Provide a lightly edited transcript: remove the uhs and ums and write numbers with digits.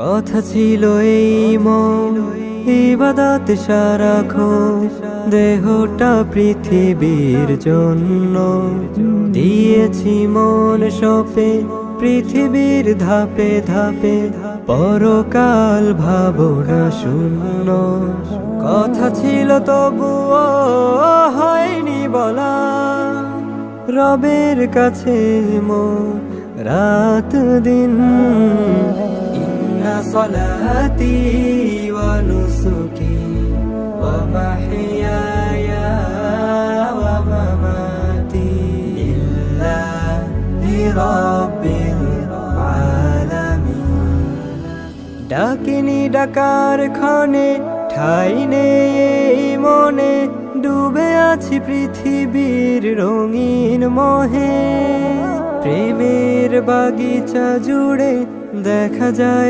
কথা ছিল এই মন ইবাদত সারাক্ষণ, দেহটা পৃথিবীর জন্য দিয়েছি মন সপে পৃথিবীর ধাপে ধাপে, পরকাল ভাবনা শূন্য। কথা ছিল তবুও হয়নি বলা, রবের কাছে মন রাত দিন। ইন্না সলাতি ওয়া নুসুকি ওয়া মাহইয়ায়া ওয়া মামাতি লিল্লাহি রাব্বিল আলামিন। ডাকিনি ডাকার ক্ষণে ঠাই নেই মনে, ডুবে আছি পৃথিবীর রঙিন মোহে। প্রেমের বাগিচা জুড়ে দেখা যায়